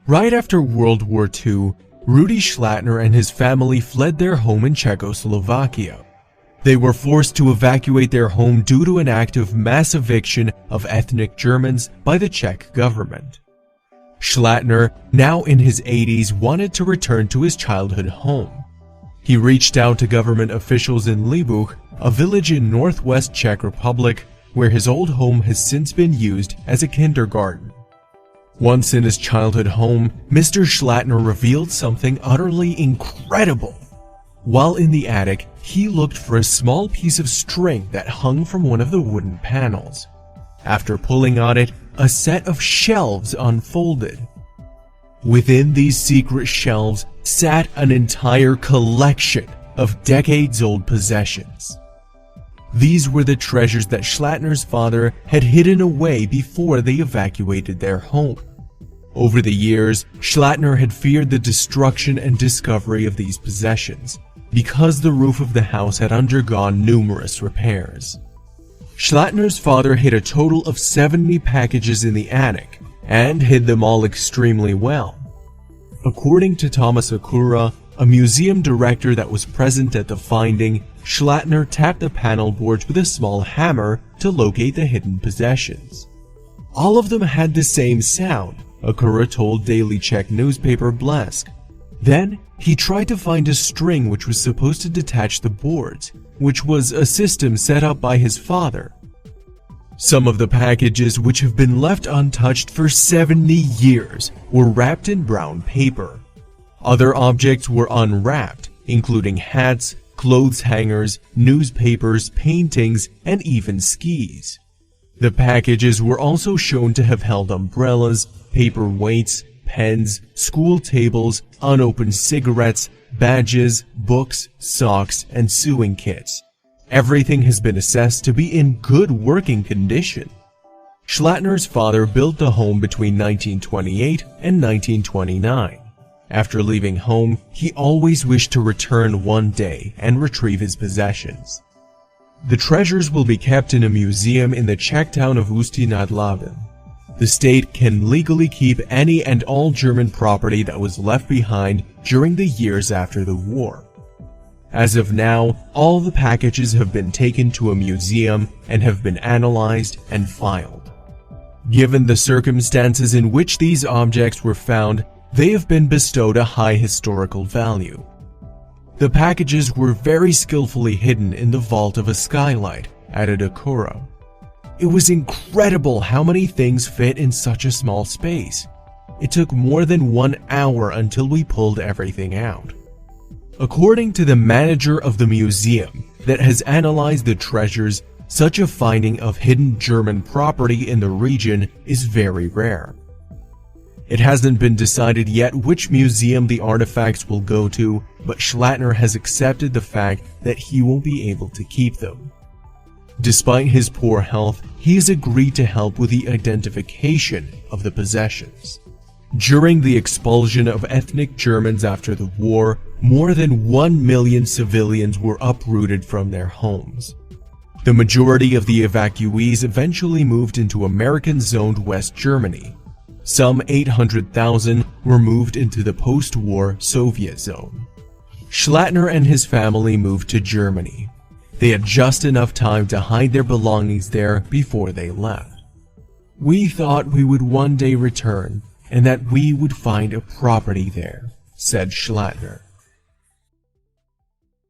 Right after World War II, Rudi Schlattner and his family fled their home in Czechoslovakia. They were forced to evacuate their home due to an act of mass eviction of ethnic Germans by the Czech government. Schlattner, now in his 80s, wanted to return to his childhood home. He reached out to government officials in Libuch, a village in northwest Czech Republic, where his old home has since been used as a kindergarten. Once in his childhood home, Mr. Schlattner revealed something utterly incredible. While in the attic, he looked for a small piece of string that hung from one of the wooden panels. After pulling on it, a set of shelves unfolded. Within these secret shelves sat an entire collection of decades-old possessions. These were the treasures that Schlattner's father had hidden away before they evacuated their home. Over the years, Schlattner had feared the destruction and discovery of these possessions, because the roof of the house had undergone numerous repairs. Schlattner's father hid a total of 70 packages in the attic, and hid them all extremely well. According to Thomas Akura, a museum director that was present at the finding, Schlattner tapped the panel boards with a small hammer to locate the hidden possessions. All of them had the same sound, Akura told Daily Czech newspaper Blesk. Then, he tried to find a string which was supposed to detach the boards, which was a system set up by his father. Some of the packages, which have been left untouched for 70 years, were wrapped in brown paper. Other objects were unwrapped, including hats, clothes hangers, newspapers, paintings, and even skis. The packages were also shown to have held umbrellas, paper weights, pens, school tables, unopened cigarettes, badges, books, socks, and sewing kits. Everything has been assessed to be in good working condition. Schlattner's father built the home between 1928 and 1929. After leaving home, he always wished to return one day and retrieve his possessions. The treasures will be kept in a museum in the Czech town of Ústí nad Labem. The state can legally keep any and all German property that was left behind during the years after the war. As of now, all the packages have been taken to a museum and have been analyzed and filed. Given the circumstances in which these objects were found, they have been bestowed a high historical value. The packages were very skillfully hidden in the vault of a skylight, added Akura. It was incredible how many things fit in such a small space. It took more than 1 hour until we pulled everything out. According to the manager of the museum that has analyzed the treasures, such a finding of hidden German property in the region is very rare. It hasn't been decided yet which museum the artifacts will go to, but Schlattner has accepted the fact that he won't be able to keep them. Despite his poor health, he has agreed to help with the identification of the possessions. During the expulsion of ethnic Germans after the war, more than 1 million civilians were uprooted from their homes. The majority of the evacuees eventually moved into American-zoned West Germany. Some 800,000 were moved into the post-war Soviet zone. Schlattner and his family moved to Germany. They had just enough time to hide their belongings there before they left. "We thought we would one day return and that we would find a property there," said Schlattner.